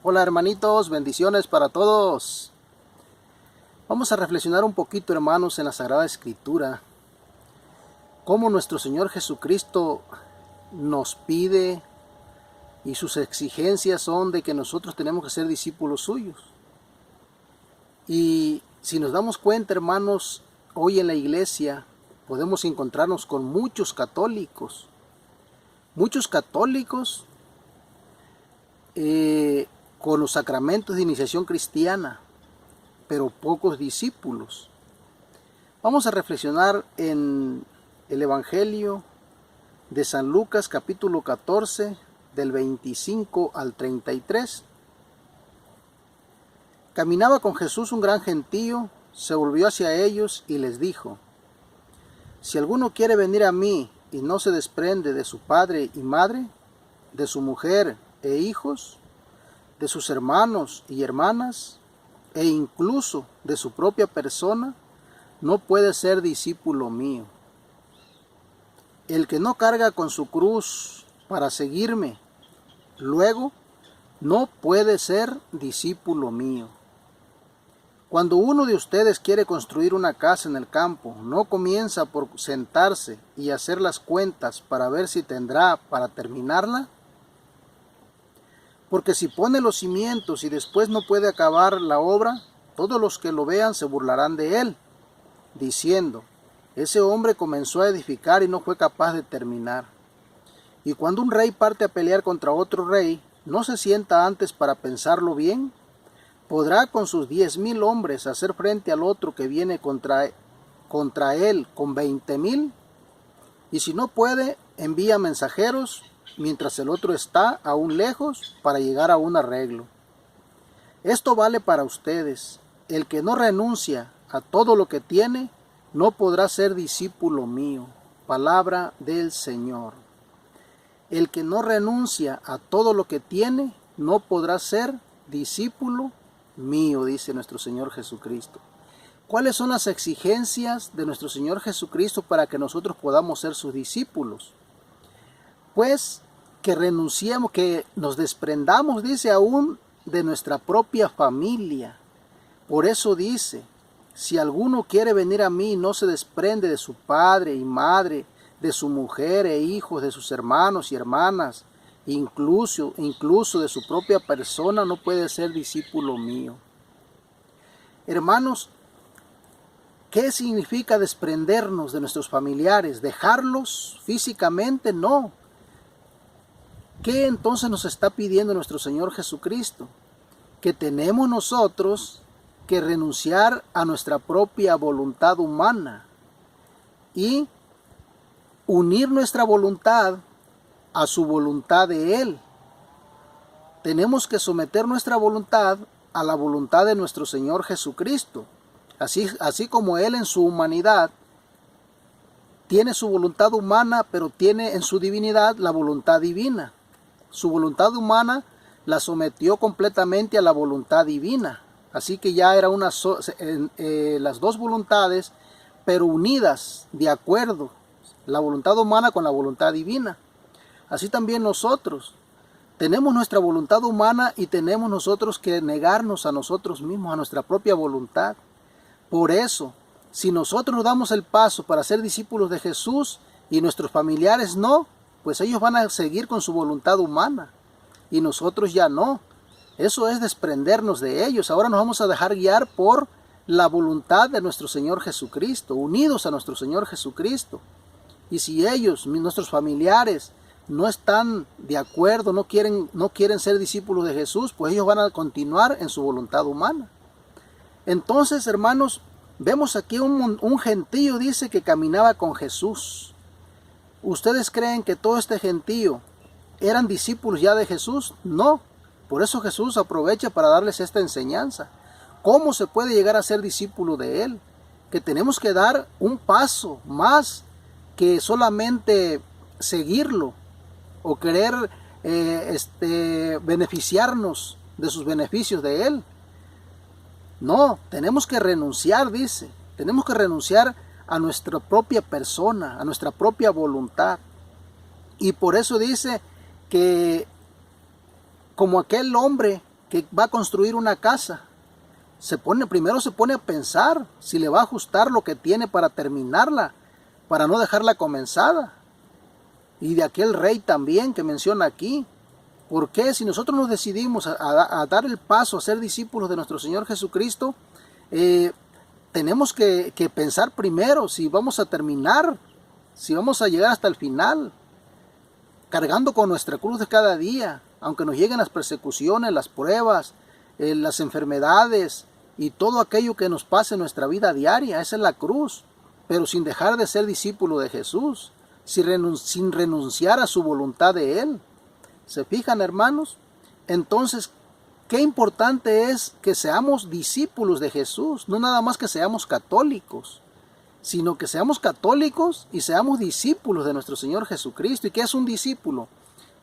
Hola hermanitos, bendiciones para todos. Vamos a reflexionar un poquito, hermanos, en la Sagrada Escritura, cómo nuestro Señor Jesucristo nos pide y sus exigencias son de que nosotros tenemos que ser discípulos suyos. Y si nos damos cuenta, hermanos, hoy en la iglesia podemos encontrarnos con muchos católicos con los sacramentos de iniciación cristiana, pero pocos discípulos. Vamos a reflexionar en el Evangelio de San Lucas, capítulo 14, del 25 al 33. Caminaba con Jesús un gran gentío, se volvió hacia ellos y les dijo: si alguno quiere venir a mí y no se desprende de su padre y madre, de su mujer e hijos, de sus hermanos y hermanas, e incluso de su propia persona, no puede ser discípulo mío. El que no carga con su cruz para seguirme, luego, no puede ser discípulo mío. Cuando uno de ustedes quiere construir una casa en el campo, no comienza por sentarse y hacer las cuentas para ver si tendrá para terminarla. Porque si pone los cimientos y después no puede acabar la obra, todos los que lo vean se burlarán de él, diciendo: ese hombre comenzó a edificar y no fue capaz de terminar. Y cuando un rey parte a pelear contra otro rey, ¿no se sienta antes para pensarlo bien? ¿Podrá con sus 10,000 hombres hacer frente al otro que viene contra él con 20,000? Y si no puede, envía mensajeros, mientras el otro está aún lejos, para llegar a un arreglo. Esto vale para ustedes. El que no renuncia a todo lo que tiene, no podrá ser discípulo mío. Palabra del Señor. El que no renuncia a todo lo que tiene, no podrá ser discípulo mío, dice nuestro Señor Jesucristo. ¿Cuáles son las exigencias de nuestro Señor Jesucristo para que nosotros podamos ser sus discípulos? Pues que renunciemos, que nos desprendamos, dice, aún de nuestra propia familia. Por eso dice: si alguno quiere venir a mí y no se desprende de su padre y madre, de su mujer e hijos, de sus hermanos y hermanas, incluso de su propia persona, no puede ser discípulo mío. Hermanos, ¿qué significa desprendernos de nuestros familiares? ¿Dejarlos físicamente? No. ¿Qué entonces nos está pidiendo nuestro Señor Jesucristo? Que tenemos nosotros que renunciar a nuestra propia voluntad humana y unir nuestra voluntad a su voluntad de Él. Tenemos que someter nuestra voluntad a la voluntad de nuestro Señor Jesucristo. Así como Él en su humanidad tiene su voluntad humana, pero tiene en su divinidad la voluntad divina. Su voluntad humana la sometió completamente a la voluntad divina. Así que ya era las dos voluntades, pero unidas de acuerdo, la voluntad humana con la voluntad divina. Así también nosotros tenemos nuestra voluntad humana y tenemos nosotros que negarnos a nosotros mismos, a nuestra propia voluntad. Por eso, si nosotros nos damos el paso para ser discípulos de Jesús y nuestros familiares no, pues ellos van a seguir con su voluntad humana y nosotros ya no. Eso es desprendernos de ellos. Ahora nos vamos a dejar guiar por la voluntad de nuestro Señor Jesucristo, unidos a nuestro Señor Jesucristo. Y si ellos, nuestros familiares, no están de acuerdo, no quieren ser discípulos de Jesús, pues ellos van a continuar en su voluntad humana. Entonces, hermanos, vemos aquí un gentío, dice, que caminaba con Jesús. ¿Ustedes creen que todo este gentío eran discípulos ya de Jesús? No. Por eso Jesús aprovecha para darles esta enseñanza. ¿Cómo se puede llegar a ser discípulo de Él? Que tenemos que dar un paso más que solamente seguirlo o querer beneficiarnos de sus beneficios de Él. No, tenemos que renunciar, dice. Tenemos que renunciar a nuestra propia persona, a nuestra propia voluntad. Y por eso dice que como aquel hombre que va a construir una casa, primero se pone a pensar si le va a ajustar lo que tiene para terminarla, para no dejarla comenzada. Y de aquel rey también que menciona aquí. ¿Por qué? Si nosotros nos decidimos a dar el paso a ser discípulos de nuestro Señor Jesucristo, tenemos que pensar primero si vamos a terminar, si vamos a llegar hasta el final, cargando con nuestra cruz de cada día, aunque nos lleguen las persecuciones, las pruebas, las enfermedades y todo aquello que nos pase en nuestra vida diaria. Esa es la cruz, pero sin dejar de ser discípulo de Jesús, sin renunciar a su voluntad de Él. ¿Se fijan, hermanos? Entonces, qué importante es que seamos discípulos de Jesús, no nada más que seamos católicos, sino que seamos católicos y seamos discípulos de nuestro Señor Jesucristo. ¿Y qué es un discípulo?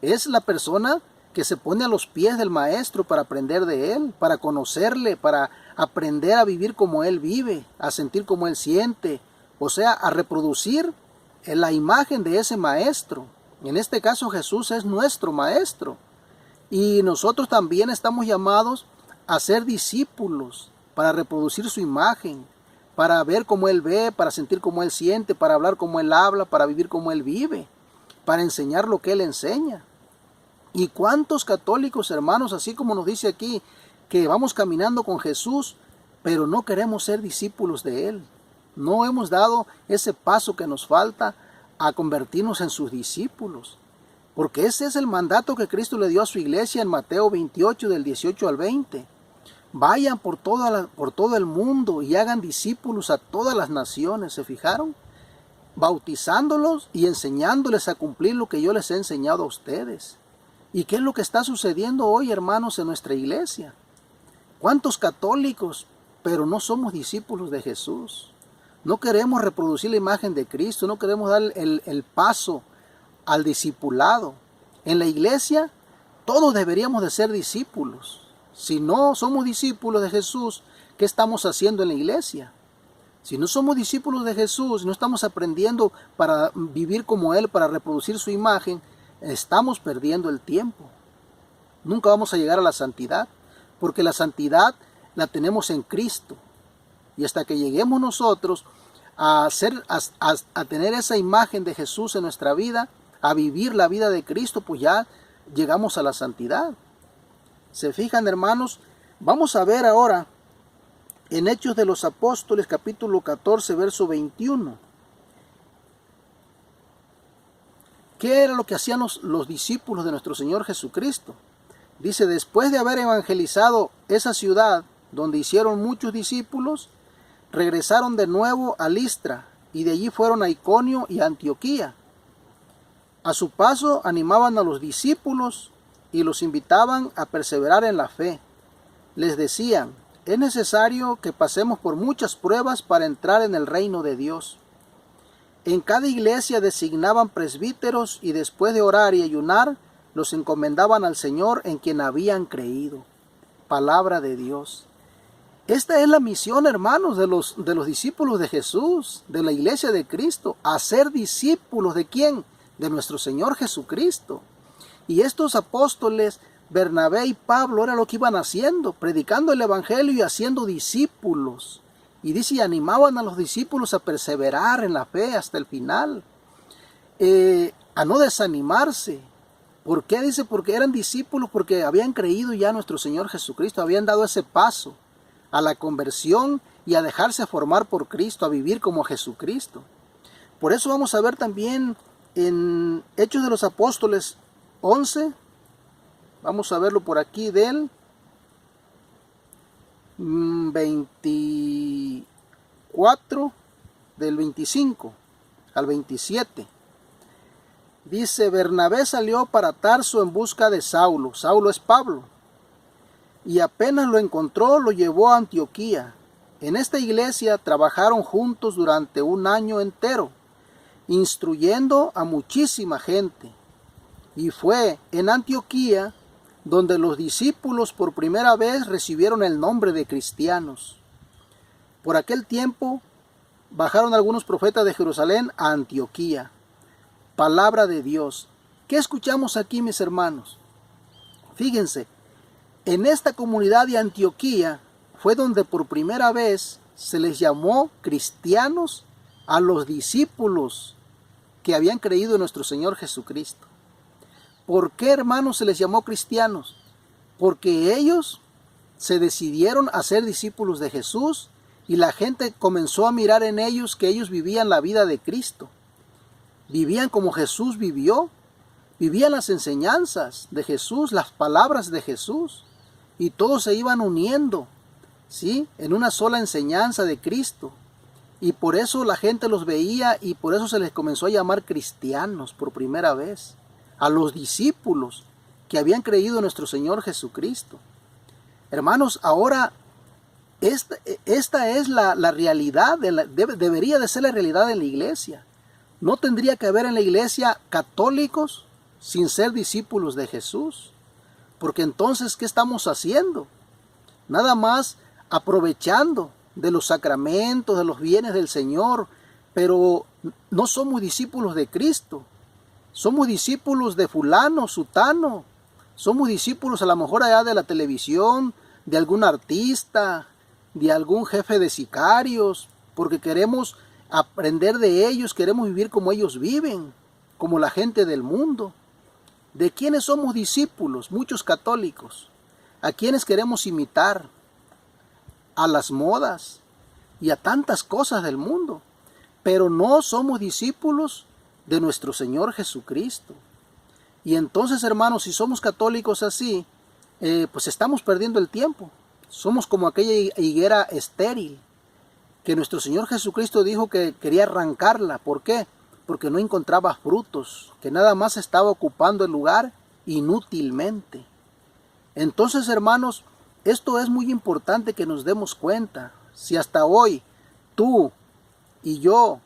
Es la persona que se pone a los pies del Maestro para aprender de Él, para conocerle, para aprender a vivir como Él vive, a sentir como Él siente, o sea, a reproducir la imagen de ese Maestro. En este caso Jesús es nuestro Maestro. Y nosotros también estamos llamados a ser discípulos para reproducir su imagen, para ver cómo Él ve, para sentir como Él siente, para hablar como Él habla, para vivir como Él vive, para enseñar lo que Él enseña. ¿Y cuántos católicos, hermanos, así como nos dice aquí, que vamos caminando con Jesús, pero no queremos ser discípulos de Él? No hemos dado ese paso que nos falta a convertirnos en sus discípulos. Porque ese es el mandato que Cristo le dio a su iglesia en Mateo 28, del 18 al 20. Vayan por todo el mundo y hagan discípulos a todas las naciones, ¿se fijaron? Bautizándolos y enseñándoles a cumplir lo que yo les he enseñado a ustedes. ¿Y qué es lo que está sucediendo hoy, hermanos, en nuestra iglesia? ¿Cuántos católicos, pero no somos discípulos de Jesús? No queremos reproducir la imagen de Cristo, no queremos dar el paso al discipulado. En la iglesia todos deberíamos de ser discípulos. Si no somos discípulos de Jesús, ¿qué estamos haciendo en la iglesia? Si no somos discípulos de Jesús, no estamos aprendiendo para vivir como Él, para reproducir su imagen, estamos perdiendo el tiempo. Nunca vamos a llegar a la santidad, porque la santidad la tenemos en Cristo. Y hasta que lleguemos nosotros a tener esa imagen de Jesús en nuestra vida, a vivir la vida de Cristo, pues ya llegamos a la santidad. ¿Se fijan, hermanos? Vamos a ver ahora en Hechos de los Apóstoles, capítulo 14, verso 21. ¿Qué era lo que hacían los discípulos de nuestro Señor Jesucristo? Dice, después de haber evangelizado esa ciudad donde hicieron muchos discípulos, regresaron de nuevo a Listra y de allí fueron a Iconio y a Antioquía. A su paso animaban a los discípulos y los invitaban a perseverar en la fe. Les decían, es necesario que pasemos por muchas pruebas para entrar en el reino de Dios. En cada iglesia designaban presbíteros y después de orar y ayunar, los encomendaban al Señor en quien habían creído. Palabra de Dios. Esta es la misión, hermanos, de los discípulos de Jesús, de la iglesia de Cristo, hacer discípulos ¿de quién? De nuestro Señor Jesucristo. Y estos apóstoles, Bernabé y Pablo, era lo que iban haciendo, predicando el evangelio y haciendo discípulos. Y dice, y animaban a los discípulos a perseverar en la fe hasta el final, a no desanimarse. ¿Por qué? Dice, porque eran discípulos, porque habían creído ya en nuestro Señor Jesucristo, habían dado ese paso a la conversión y a dejarse formar por Cristo, a vivir como Jesucristo. Por eso vamos a ver también en Hechos de los Apóstoles 11, vamos a verlo por aquí del 24, del 25 al 27. Dice, Bernabé salió para Tarso en busca de Saulo. Saulo es Pablo. Y apenas lo encontró, lo llevó a Antioquía. En esta iglesia trabajaron juntos durante un año entero, instruyendo a muchísima gente. Y fue en Antioquía donde los discípulos por primera vez recibieron el nombre de cristianos. Por aquel tiempo bajaron algunos profetas de Jerusalén a Antioquía. Palabra de Dios. ¿Qué escuchamos aquí, mis hermanos? Fíjense, En esta comunidad de Antioquía fue donde por primera vez se les llamó cristianos a los discípulos que habían creído en nuestro Señor Jesucristo. ¿Por qué, hermanos, se les llamó cristianos? Porque ellos se decidieron a ser discípulos de Jesús y la gente comenzó a mirar en ellos que ellos vivían la vida de Cristo. Vivían como Jesús vivió, vivían las enseñanzas de Jesús, las palabras de Jesús, y todos se iban uniendo, ¿sí?, en una sola enseñanza de Cristo. Y por eso la gente los veía y por eso se les comenzó a llamar cristianos por primera vez, a los discípulos que habían creído en nuestro Señor Jesucristo. Hermanos, ahora esta es la realidad, debería de ser la realidad en la iglesia. No tendría que haber en la iglesia católicos sin ser discípulos de Jesús, porque entonces, ¿qué estamos haciendo? Nada más aprovechando de los sacramentos, de los bienes del Señor, pero no somos discípulos de Cristo. Somos discípulos de fulano, sutano. Somos discípulos a lo mejor allá de la televisión, de algún artista, de algún jefe de sicarios, porque queremos aprender de ellos, queremos vivir como ellos viven, como la gente del mundo. ¿De quiénes somos discípulos? Muchos católicos. ¿A quiénes queremos imitar? A las modas y a tantas cosas del mundo, pero no somos discípulos de nuestro Señor Jesucristo. Y entonces, hermanos, si somos católicos así, pues estamos perdiendo el tiempo. Somos como aquella higuera estéril que nuestro Señor Jesucristo dijo que quería arrancarla. ¿Por qué? Porque no encontraba frutos, que nada más estaba ocupando el lugar inútilmente. Entonces, hermanos, esto es muy importante que nos demos cuenta. Si hasta hoy tú y yo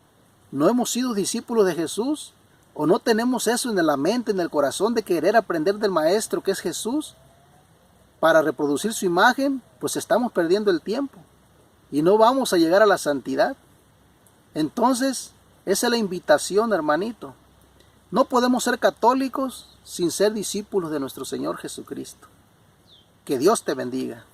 no hemos sido discípulos de Jesús, o no tenemos eso en la mente, en el corazón, de querer aprender del Maestro que es Jesús para reproducir su imagen, pues estamos perdiendo el tiempo y no vamos a llegar a la santidad. Entonces, esa es la invitación, hermanito. No podemos ser católicos sin ser discípulos de nuestro Señor Jesucristo. Que Dios te bendiga.